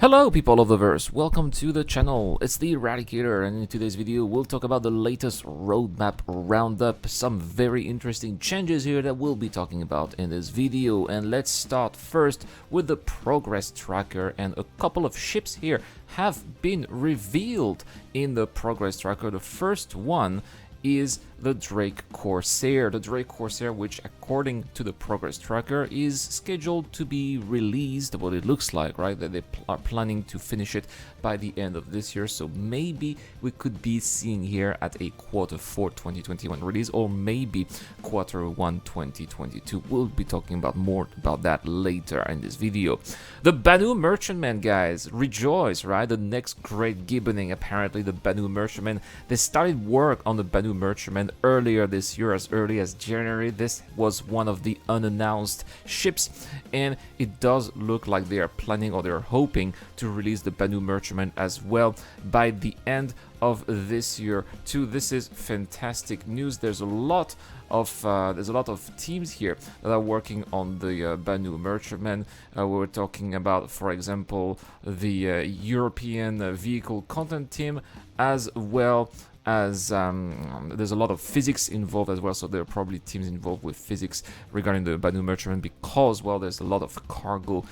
Hello people of the verse, welcome to the channel. It's the Eradicator, and in today's video we'll talk about the latest roadmap roundup, some very interesting changes here that we'll be talking about in this video. And let's start first with the progress tracker, and a couple of ships here have been revealed in the progress tracker. The first one is the Drake Corsair. The Drake Corsair, which according to the progress tracker is scheduled to be released, what it looks like, right? That they are planning to finish it by the end of this year. So maybe we could be seeing here at a Q4 2021 release, or maybe Q1 2022. We'll be talking about more about that later in this video. The Banu Merchantman, guys, rejoice, right? The next great gibboning, apparently the Banu Merchantman. They started work on the Banu Merchantman earlier this year, as early as January. This was one of the unannounced ships, and it does look like they are planning, or they're hoping to release the Banu Merchantman as well by the end of this year too. This is fantastic news. There's a lot of teams here that are working on the Banu Merchantman. We're talking about, for example, the European vehicle content team, as well as there's a lot of physics involved as well, so there are probably teams involved with physics regarding the Banu Merchantman, because, well, there's a lot of cargo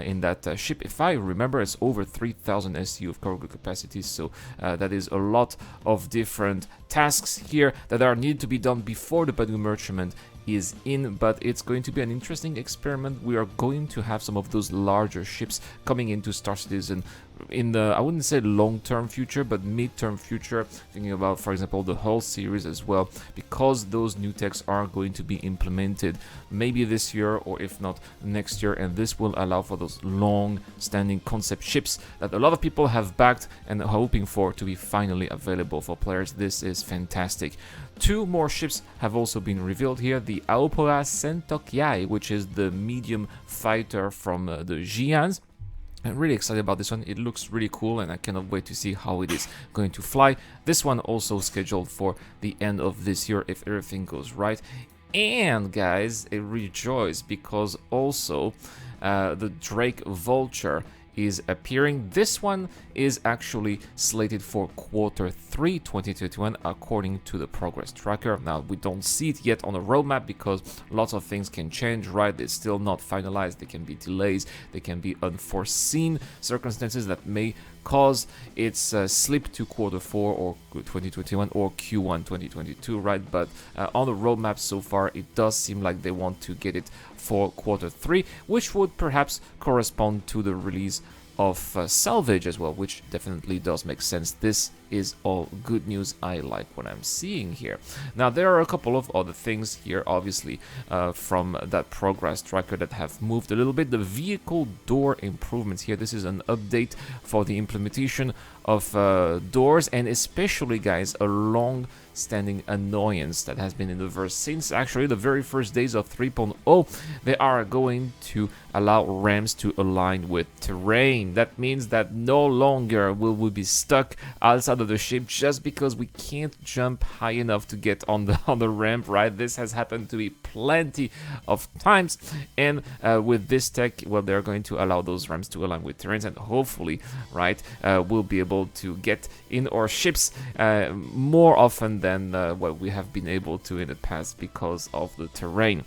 in that ship. If I remember, it's over 3,000 SU of cargo capacity, so that is a lot of different tasks here that are needed to be done before the Banu Merchantman is in. But it's going to be an interesting experiment. We are going to have some of those larger ships coming into Star Citizen in the, I wouldn't say long-term future, but mid-term future, thinking about, for example, the Hull series as well, because those new techs are going to be implemented maybe this year, or if not next year, and this will allow for those long-standing concept ships that a lot of people have backed and are hoping for to be finally available for players. This is fantastic. Two more ships have also been revealed here: the Aopoa Sentokyai, which is the medium fighter from the Xi'ans. I'm really excited about this one. It looks really cool, and I cannot wait to see how it is going to fly. This one also scheduled for the end of this year if everything goes right. And guys, rejoice, because also the Drake Vulture is appearing. This one is actually slated for Q3 2021 according to the progress tracker. Now, we don't see it yet on the roadmap because lots of things can change, right? It's still not finalized. There can be delays, there can be unforeseen circumstances that may cause its slip to Q4 or 2021 or Q1 2022, right? But on the roadmap so far, it does seem like they want to get it for Q3, which would perhaps correspond to the release of Salvage as well, which definitely does make sense. This is all good news. I like what I'm seeing here. Now, there are a couple of other things here, obviously, from that progress tracker that have moved a little bit. The vehicle door improvements here. This is an update for the implementation of doors, and especially, guys, a long-standing annoyance that has been in the verse since actually the very first days of 3.0. They are going to allow ramps to align with terrain. That means that no longer will we be stuck outside of the ship just because we can't jump high enough to get on the ramp, right? This has happened to me plenty of times, and with this tech, well, they're going to allow those ramps to align with terrains, and hopefully, right, we'll be able to get in our ships more often than what we have been able to in the past because of the terrain.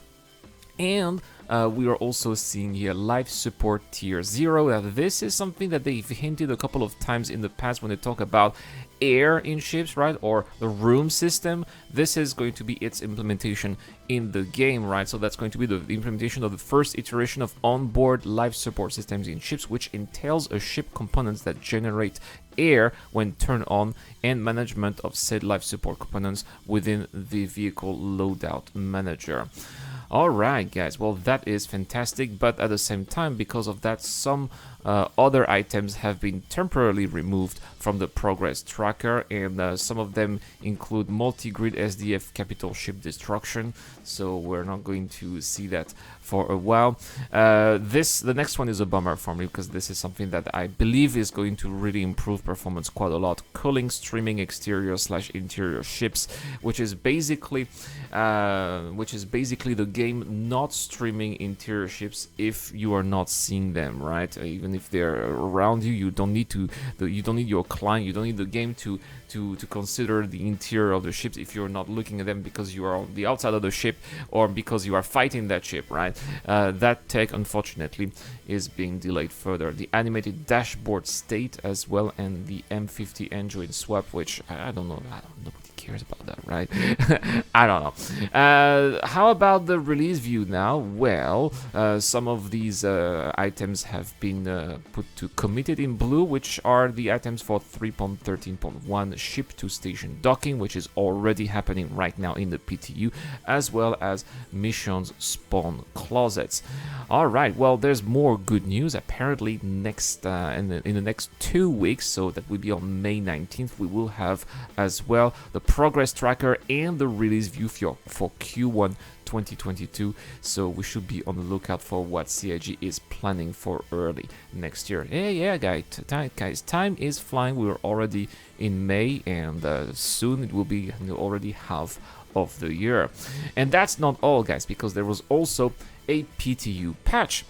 And we are also seeing here life support tier 0. Now, this is something that they've hinted a couple of times in the past when they talk about air in ships, right, or the room system. This is going to be its implementation in the game, right? So that's going to be the implementation of the first iteration of onboard life support systems in ships, which entails a ship components that generate air when turned on, and management of said life support components within the vehicle loadout manager. Alright, guys, well, that is fantastic, but at the same time, because of that, some other items have been temporarily removed from the progress tracker, and some of them include multi-grid SDF capital ship destruction, so we're not going to see that for a while. The next one is a bummer for me, because this is something that I believe is going to really improve performance quite a lot. Cooling streaming exterior/interior ships, which is basically the game not streaming interior ships if you are not seeing them, right? Even if they're around you. You don't need your client, you don't need the game to consider the interior of the ships if you're not looking at them because you are on the outside of the ship or because you are fighting that ship, right? That tech, unfortunately, is being delayed further. The animated dashboard state as well, and the M50 engine swap, which I don't know, nobody cares about that, right? I don't know. How about the release view now? Well, some of these items have been put to committed in blue, which are the items for 3.13.1 ship to station docking, which is already happening right now in the PTU, as well as missions spawn closets. All right, well, there's more good news. Apparently, next in the next 2 weeks, so that will be on May 19th, we will have as well the progress tracker and the release view for Q1 2022, so we should be on the lookout for what CIG is planning for early next year. Yeah, guys, time is flying. We're already in May, and soon it will be already half of the year. And that's not all, guys, because there was also a PTU patch.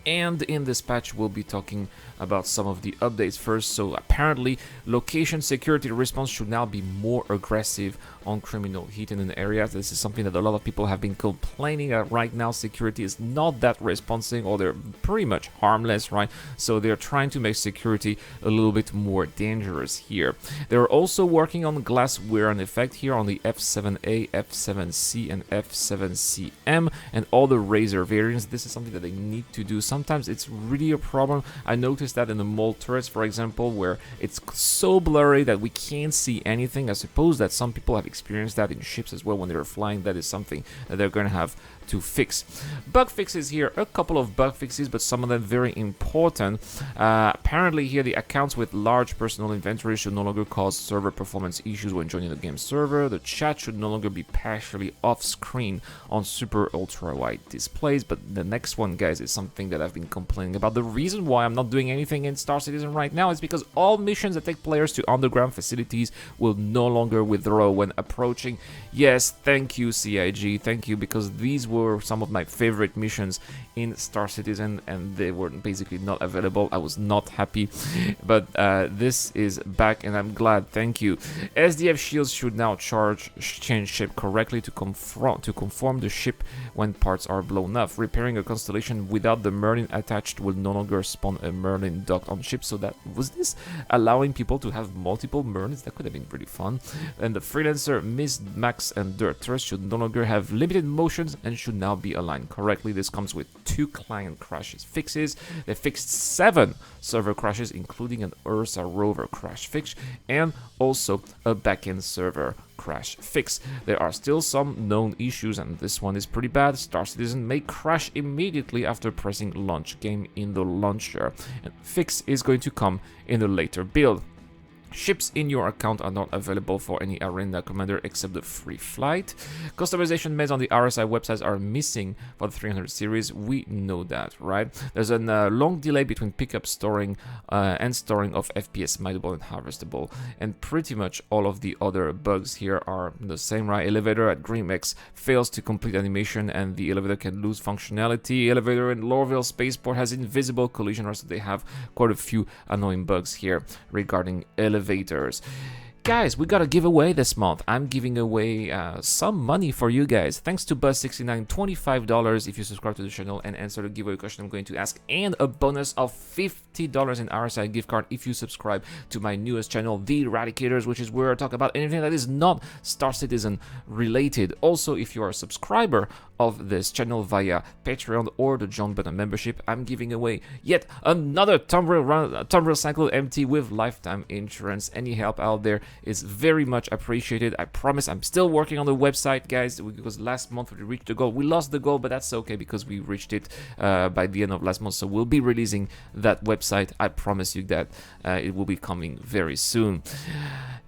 And in this patch, we'll be talking about some of the updates first. So apparently, location security response should now be more aggressive on criminal hidden areas. This is something that a lot of people have been complaining that right now security is not that responsive, or they're pretty much harmless, right? So they're trying to make security a little bit more dangerous here. They're also working on glass wear and effect here on the F7A, F7C, and F7CM, and all the Razor variants. This is something that they need to do. Sometimes it's really a problem. I noticed that in the mole turrets, for example, where it's so blurry that we can't see anything. I suppose that some people have experienced that in ships as well when they're flying. That is something that they're going to have to fix. Bug fixes here, a couple of bug fixes, but some of them very important. Apparently here, the accounts with large personal inventory should no longer cause server performance issues when joining the game server. The chat should no longer be partially off screen on super ultra wide displays. But the next one, guys, is something that I've been complaining about. The reason why I'm not doing anything in Star Citizen right now is because all missions that take players to underground facilities will no longer withdraw when approaching. Yes, thank you, CIG, thank you, because these were some of my favorite missions in Star Citizen, and they were basically not available. I was not happy, but this is back, and I'm glad. Thank you. SDF shields should now change shape correctly to conform the ship when parts are blown up. Repairing a constellation without the Merlin attached will no longer spawn a Merlin docked on ship. So that was this allowing people to have multiple Merlins. That could have been pretty fun. And the Freelancer, Mist, Max, and Dirt Turrets should no longer have limited motions and should now be aligned correctly. This comes with 2 client crashes fixes. They fixed 7 server crashes, including an Ursa rover crash fix and also a backend server crash fix. There are still some known issues, and this one is pretty bad. Star Citizen may crash immediately after pressing launch game in the launcher, and fix is going to come in a later build. Ships in your account are not available for any arena commander except the free flight. Customization made on the RSI websites are missing for the 300 series. We know that, right? There's a long delay between pickup, storing, and storing of FPS mightable and harvestable. And pretty much all of the other bugs here are the same, right? Elevator at Grimex fails to complete animation, and the elevator can lose functionality. Elevator in Lorville Spaceport has invisible collision, right? So they have quite a few annoying bugs here regarding elevators. Guys, we got a giveaway this month. I'm giving away some money for you guys. Thanks to Buzz69, $25 if you subscribe to the channel and answer the giveaway question I'm going to ask, and a bonus of $50 in RSI gift card if you subscribe to my newest channel, The Eradicators, which is where I talk about anything that is not Star Citizen related. Also, if you are a subscriber of this channel via Patreon or the John Button membership, I'm giving away yet another Tumbril Cycle MT with lifetime insurance. Any help out there is very much appreciated. I promise I'm still working on the website, guys, because last month we reached the goal. We lost the goal, but that's okay because we reached it by the end of last month. So we'll be releasing that website. I promise you that it will be coming very soon.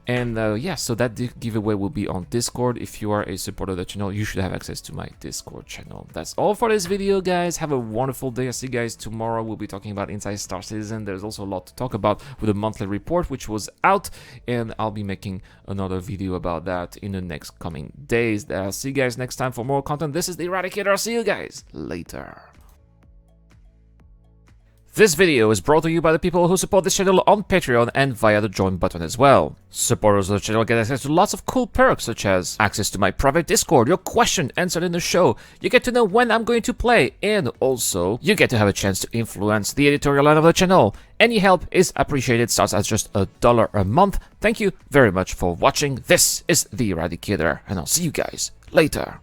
And yeah, so that giveaway will be on Discord. If you are a supporter of the channel, you should have access to my Discord channel. That's all for this video, guys. Have a wonderful day. I'll see you guys tomorrow. We'll be talking about Inside Star Citizen. There's also a lot to talk about with the monthly report, which was out, and I'll be making another video about that in the next coming days. I'll see you guys next time for more content. This is the Eradicator. I'll see you guys later. This video is brought to you by the people who support this channel on Patreon and via the join button as well. Supporters of the channel get access to lots of cool perks such as access to my private Discord, your question answered in the show, you get to know when I'm going to play, and also you get to have a chance to influence the editorial line of the channel. Any help is appreciated, starts at just $1 a month. Thank you very much for watching. This is The Eradicator, and I'll see you guys later.